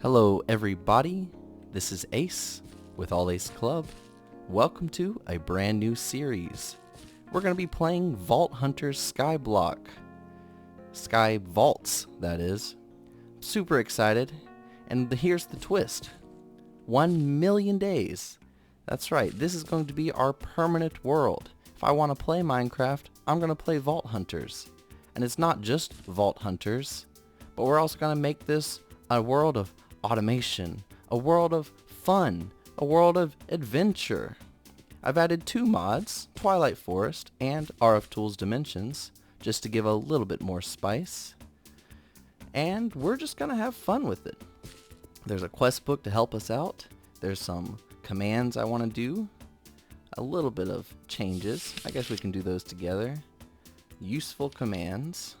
Hello everybody, this is Ace with All Ace Club. Welcome to a brand new series. We're going to be playing Vault Hunter's Skyblock. Sky Vaults, that is. Super excited, and here's the twist. 1 million days. That's right, this is going to be our permanent world. If I want to play Minecraft, I'm going to play Vault Hunters. And it's not just Vault Hunters, but we're also going to make this a world of automation, a world of fun, a world of adventure. I've added 2 mods, Twilight Forest and RFtools Dimensions, just to give a little bit more spice. And we're just going to have fun with it. There's a quest book to help us out. There's some commands I want to do. A little bit of changes. I guess we can do those together. Useful commands.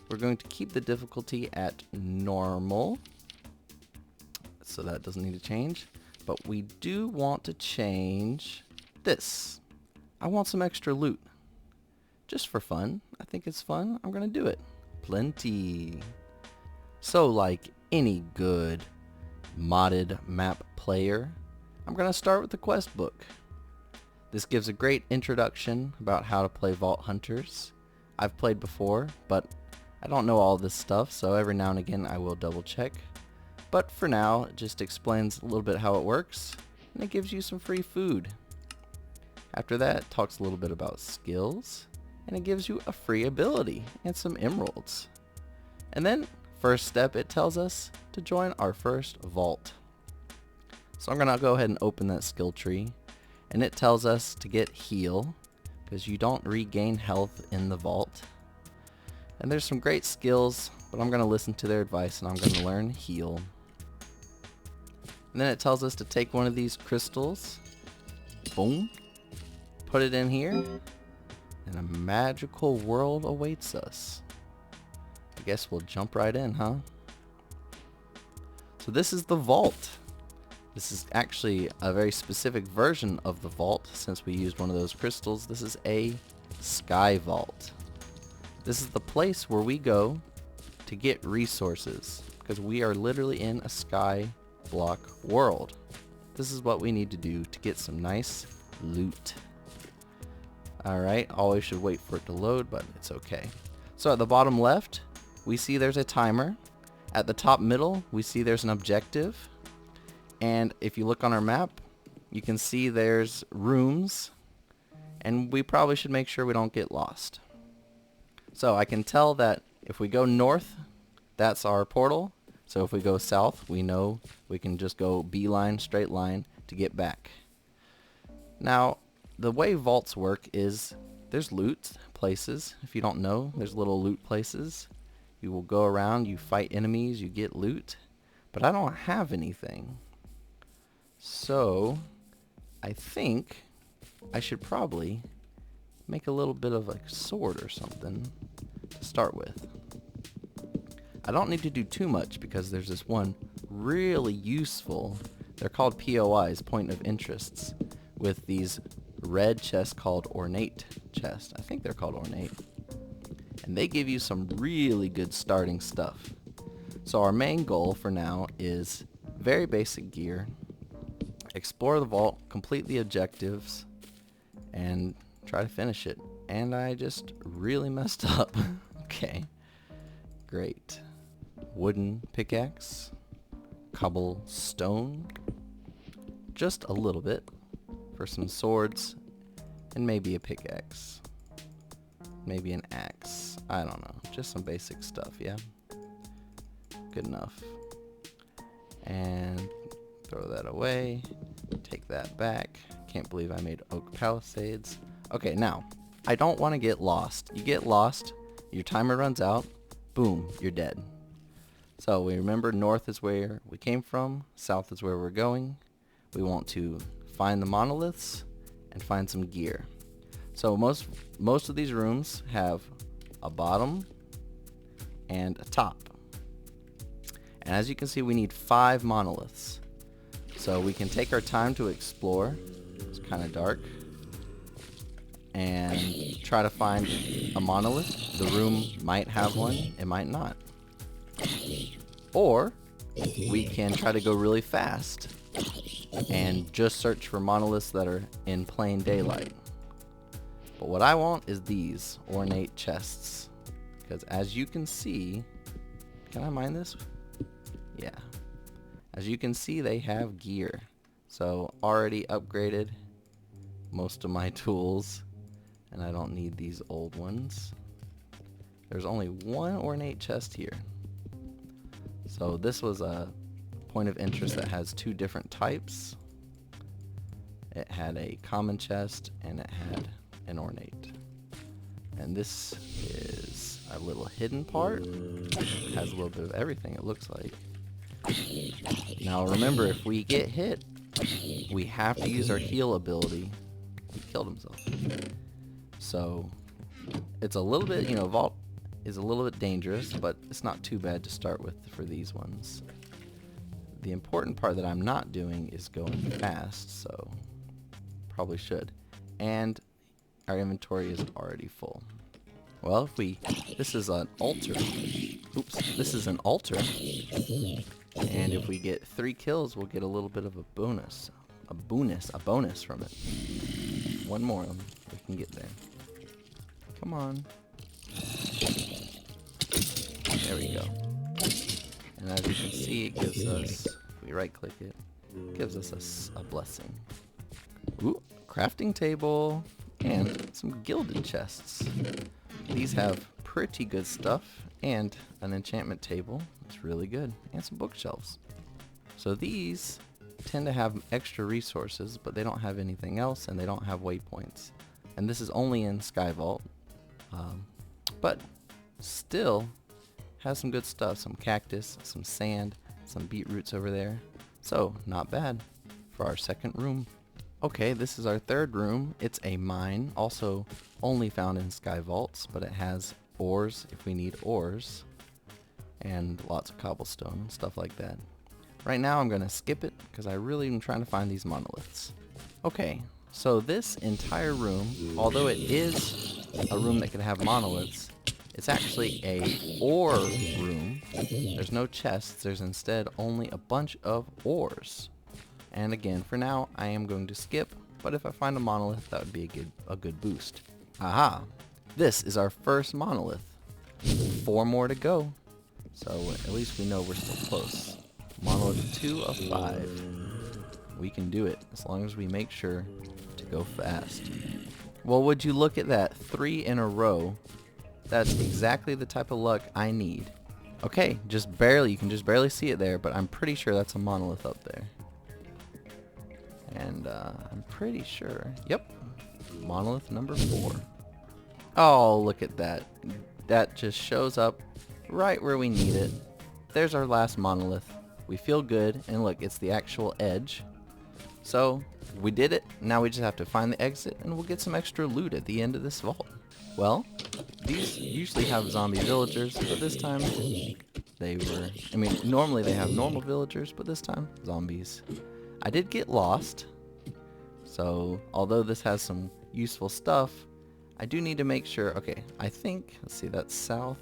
We're going to keep the difficulty at normal, so that doesn't need to change. But we do want to change this. I want some extra loot. Just for fun. I think it's fun. I'm going to do it. Plenty. So like any good modded map player, I'm going to start with the quest book. This gives a great introduction about how to play Vault Hunters. I've played before, but I don't know all this stuff, so every now and again I will double check. But for now, it just explains a little bit how it works, and it gives you some free food. After that, it talks a little bit about skills, and it gives you a free ability and some emeralds. And then, first step, it tells us to join our first vault. So I'm going to go ahead and open that skill tree, and it tells us to get heal, because you don't regain health in the vault. And there's some great skills, but I'm going to listen to their advice and I'm going to learn heal. And then it tells us to take one of these crystals, boom, put it in here, and a magical world awaits us. I guess we'll jump right in, huh? So this is the vault. This is actually a very specific version of the vault since we used one of those crystals. This is a sky vault. This is the place where we go to get resources because we are literally in a sky block world. This is what we need to do to get some nice loot. Alright, always should wait for it to load, but it's okay. So at the bottom left, we see there's a timer. At the top middle, we see there's an objective. And if you look on our map, you can see there's rooms. And we probably should make sure we don't get lost. So I can tell that if we go north, that's our portal. So if we go south, we know we can just go beeline, straight line to get back. Now, the way vaults work is there's loot places. If you don't know, there's little loot places. You will go around, you fight enemies, you get loot. But I don't have anything. So I think I should probably make a little bit of a sword or something to start with. I don't need to do too much because there's this one really useful, they're called POIs, point of interests, with these red chests called ornate chests. I think they're called ornate. And they give you some really good starting stuff. So our main goal for now is very basic gear, explore the vault, complete the objectives, and try to finish it. And I just really messed up. Okay, great. Wooden pickaxe, cobblestone, just a little bit for some swords, and maybe a pickaxe, maybe an axe. I don't know, just some basic stuff, yeah? Good enough. And throw that away, take that back. Can't believe I made oak palisades. Okay, now, I don't want to get lost. You get lost, your timer runs out, boom, you're dead. So we remember north is where we came from, south is where we're going. We want to find the monoliths and find some gear. So most of these rooms have a bottom and a top. And as you can see, we need 5 monoliths. So we can take our time to explore. It's kind of dark. And try to find a monolith. The room might have one, it might not. Or we can try to go really fast and just search for monoliths that are in plain daylight. But what I want is these ornate chests, because as you can see, can I mine this? Yeah. As you can see, they have gear. So already upgraded most of my tools, and I don't need these old ones. There's only one ornate chest here. So this was a point of interest that has two different types. It had a common chest and it had an ornate. And this is a little hidden part. It has a little bit of everything, it looks like. Now remember, if we get hit, we have to use our heal ability. He killed himself. So it's a little bit, Vault is a little bit dangerous, but it's not too bad to start with for these ones. The important part that I'm not doing is going fast, so probably should. And our inventory is already full. Well, this is an altar. Oops, this is an altar. And if we get 3 kills, we'll get a little bit of a bonus. A bonus from it. One more, we can get there. Come on. There we go. And as you can see, it gives us, if we right click it, gives us a blessing. Ooh, crafting table and some gilded chests. These have pretty good stuff and an enchantment table. It's really good. And some bookshelves. So these tend to have extra resources, but they don't have anything else and they don't have waypoints. And this is only in Sky Vault. But still has some good stuff. Some cactus, some sand, some beetroots over there. So not bad for our second room. Okay, this is our third room. It's a mine, also only found in Sky Vaults, but it has ores if we need ores, and lots of cobblestone and stuff like that. Right now I'm gonna skip it because I really am trying to find these monoliths. Okay, so this entire room, although it is a room that could have monoliths, it's actually a ore room. There's no chests, there's instead only a bunch of ores. And again, for now, I am going to skip, but if I find a monolith, that would be a good boost. Aha! This is our first monolith. 4 more to go. So at least we know we're still close. Monolith 2 of 5. We can do it, as long as we make sure to go fast. Well, would you look at that? 3 in a row. That's exactly the type of luck I need. Okay, just barely, you can just barely see it there, but I'm pretty sure that's a monolith up there. And I'm pretty sure, yep, monolith number 4. Oh, look at that. That just shows up right where we need it. There's our last monolith. We feel good, and look, it's the actual edge. So, we did it. Now we just have to find the exit, and we'll get some extra loot at the end of this vault. Well, these usually have zombie villagers, but this time normally they have normal villagers, but this time, zombies. I did get lost, so although this has some useful stuff, I do need to make sure, okay, I think, let's see, that's south.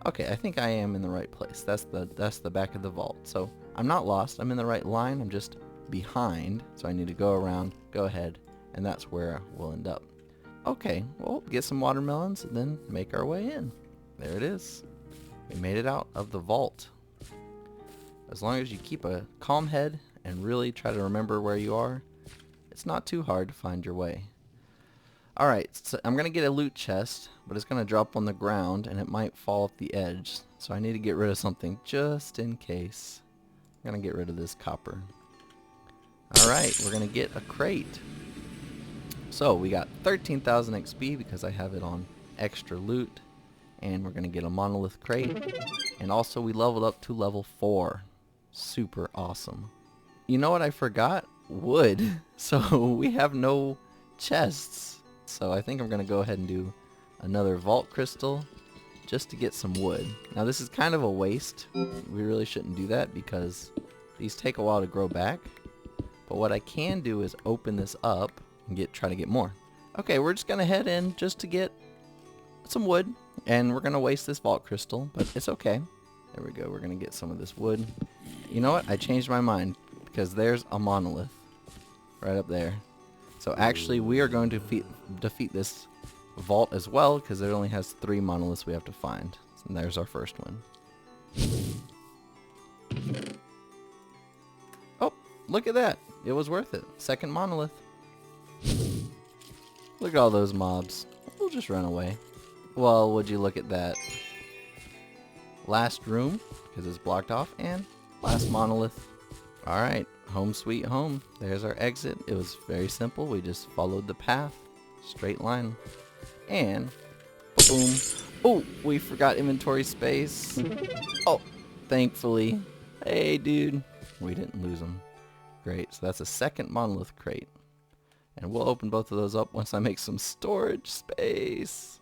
Okay, I think I am in the right place. That's the back of the vault. So I'm not lost, I'm in the right line, I'm just behind, so I need to go around, go ahead, and that's where we'll end up. Okay, well, get some watermelons and then make our way in. There it is. We made it out of the vault. As long as you keep a calm head and really try to remember where you are, it's not too hard to find your way. Alright, so I'm going to get a loot chest, but it's going to drop on the ground and it might fall off the edge. So I need to get rid of something just in case. I'm going to get rid of this copper. Alright, we're going to get a crate. So we got 13,000 XP because I have it on extra loot. And we're going to get a monolith crate. And also we leveled up to level 4. Super awesome. You know what I forgot? Wood. So we have no chests. So I think I'm going to go ahead and do another vault crystal just to get some wood. Now this is kind of a waste. We really shouldn't do that because these take a while to grow back. But what I can do is open this up and try to get more. Okay, we're just going to head in just to get some wood. And we're going to waste this vault crystal, but it's okay. There we go. We're going to get some of this wood. You know what? I changed my mind because there's a monolith right up there. So actually we are going to defeat this vault as well because it only has 3 monoliths we have to find. And there's our first one. Oh, look at that. It was worth it. Second monolith. Look at all those mobs. We'll just run away. Well, would you look at that? Last room, because it's blocked off, and last monolith. Alright, home sweet home. There's our exit. It was very simple. We just followed the path. Straight line. And, boom. Oh, we forgot inventory space. Oh, thankfully. Hey, dude. We didn't lose them. Great, so that's a second monolith crate. And we'll open both of those up once I make some storage space.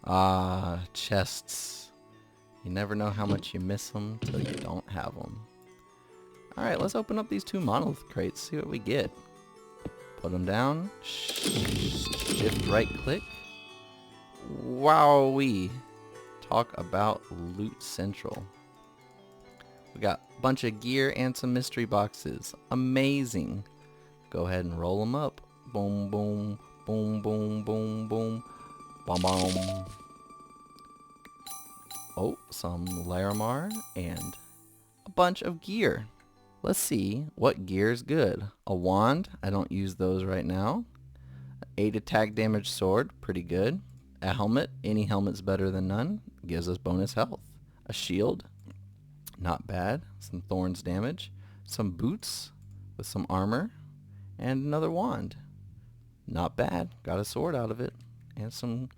Ah, chests. You never know how much you miss them till you don't have them. Alright, let's open up these 2 monolith crates, see what we get. Put them down. Shift right click. Wowee. Talk about loot central. We got a bunch of gear and some mystery boxes. Amazing. Go ahead and roll them up. Boom, boom, boom, boom, boom, boom. Boom, boom. Oh, some Larimar and a bunch of gear. Let's see what gear is good. A wand. I don't use those right now. 8 attack damage sword. Pretty good. A helmet. Any helmet's better than none. Gives us bonus health. A shield. Not bad. Some thorns damage. Some boots with some armor. And another wand. Not bad. Got a sword out of it. And some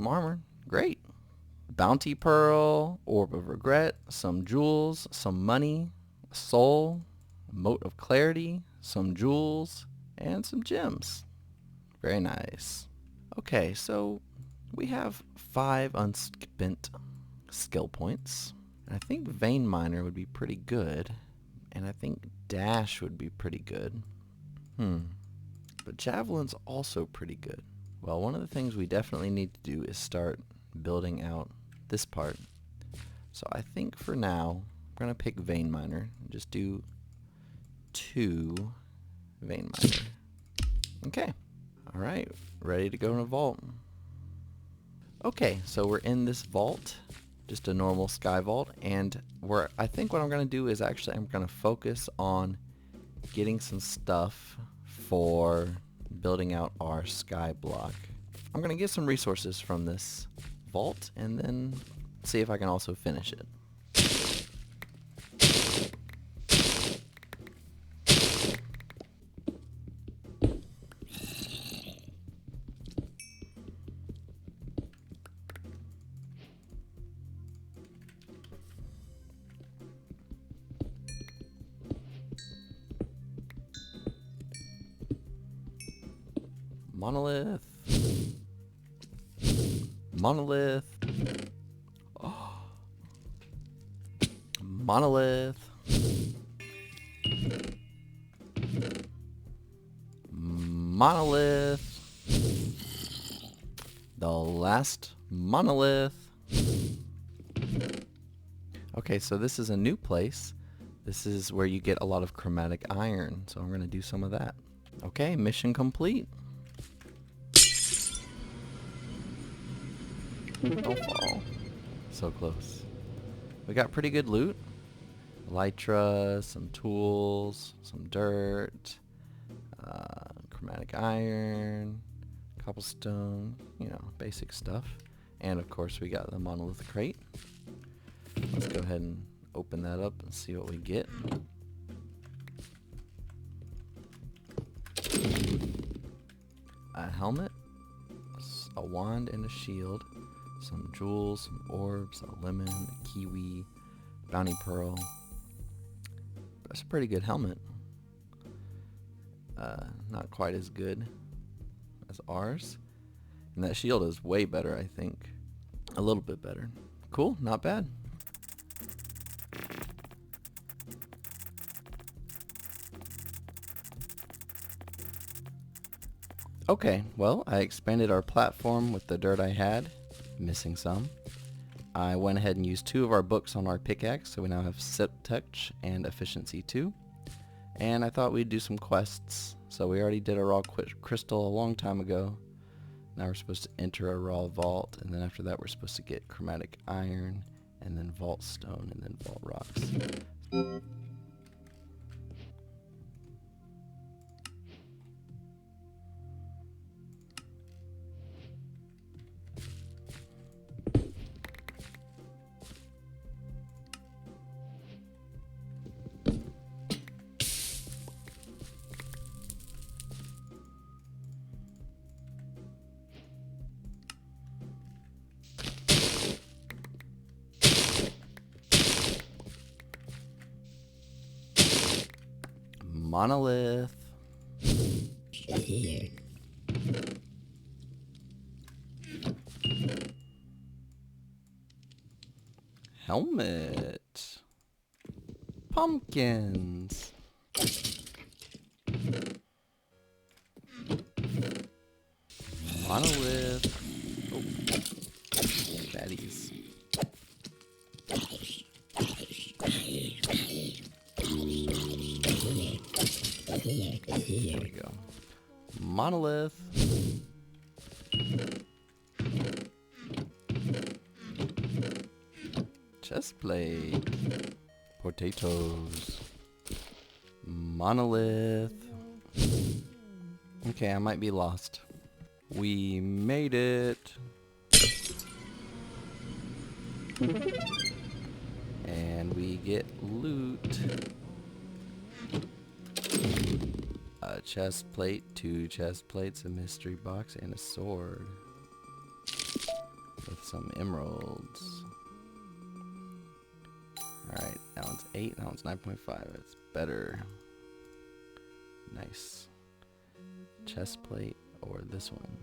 armor. Great. Bounty pearl. Orb of regret. Some jewels. Some money. A soul. Mote of clarity. Some jewels. And some gems. Very nice. Okay, so we have 5 unspent skill points. I think Vein Miner would be pretty good. And I think Dash would be pretty good. But Javelin's also pretty good. Well, one of the things we definitely need to do is start building out this part. So I think for now, I'm going to pick Vein Miner. And just do 2 Vein Miner. Okay. Alright, ready to go in a vault. Okay, so we're in this vault. Just a normal sky vault. And I think what I'm going to do is actually I'm going to focus on getting some stuff for building out our sky block. I'm going to get some resources from this vault and then see if I can also finish it. Monolith. Monolith. Oh. Monolith. Monolith. The last monolith. Okay, so this is a new place. This is where you get a lot of chromatic iron, so I'm going to do some of that. Okay, mission complete. Don't fall. So close. We got pretty good loot. Elytra, some tools, some dirt, chromatic iron, cobblestone, you know, basic stuff. And of course we got the monolith crate. Let's go ahead and open that up and see what we get. A helmet, a wand and a shield, some jewels, some orbs, a lemon, a kiwi, bounty pearl. That's a pretty good helmet. Not quite as good as ours. And that shield is way better, I think. A little bit better. Cool, not bad. Okay, well, I expanded our platform with the dirt I had, missing some. I went ahead and used 2 of our books on our pickaxe, so we now have Sip Touch and Efficiency 2. And I thought we'd do some quests. So we already did a raw crystal a long time ago. Now we're supposed to enter a raw vault, and then after that we're supposed to get chromatic iron, and then vault stone, and then vault rocks. Monolith. Helmet. Pumpkins. Monolith. Oh. Baddies. There we go. Monolith. Chestplate. Potatoes. Monolith. Okay, I might be lost. We made it. And we get loot. A chest plate, 2 chest plates, a mystery box, and a sword. With some emeralds. Alright, that one's 8, that one's 9.5. That's better. Nice. Chest plate or this one?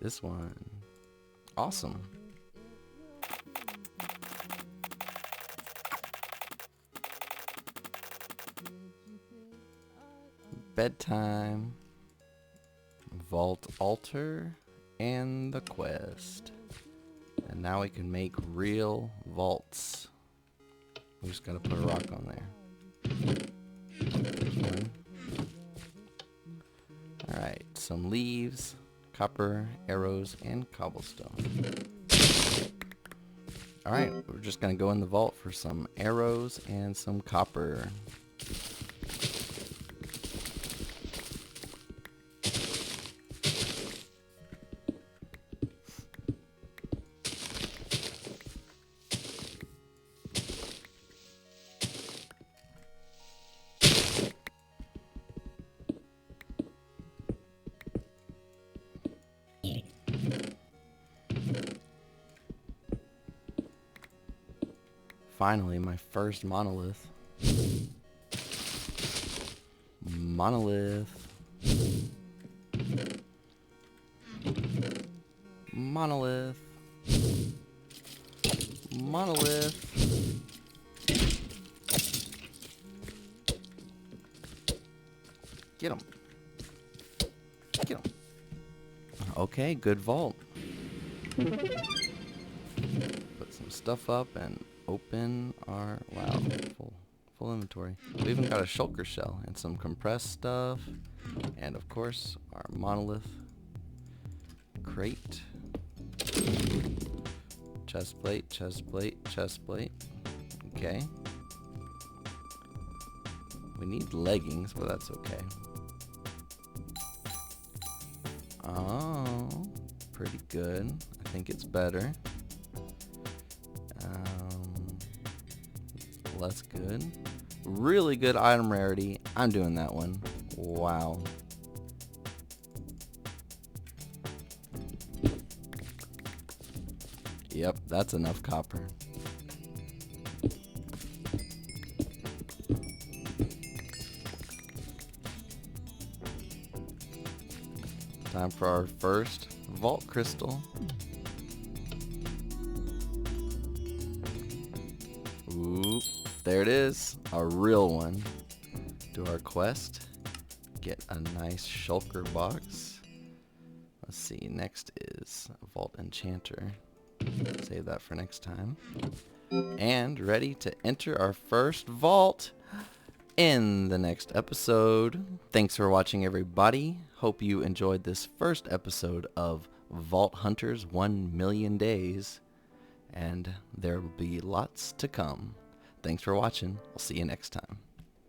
This one. Awesome. Bedtime, vault altar, and the quest. And now we can make real vaults. We just gotta put a rock on there. Alright, some leaves, copper, arrows, and cobblestone. Alright, we're just gonna go in the vault for some arrows and some copper. Finally, my first monolith. Monolith. Monolith. Monolith. Get him. Get him. Okay, good vault. Put some stuff up and open our, wow, full inventory. We even got a shulker shell and some compressed stuff, and of course our monolith crate. Chest plate, chest plate, chest plate. Okay. We need leggings, but that's okay. Oh, pretty good. I think it's better. Less good. Really good item rarity. I'm doing that one. Wow. Yep, that's enough copper. Time for our first vault crystal. Ooh, there it is, a real one. Do our quest, get a nice shulker box, a Let's see, next is Vault Enchanter. Save that for next time. And ready to enter our first vault in the next episode. Thanks for watching, everybody. Hope you enjoyed this first episode of Vault Hunters 1,000,000 Days. And there will be lots to come. Thanks for watching. I'll see you next time.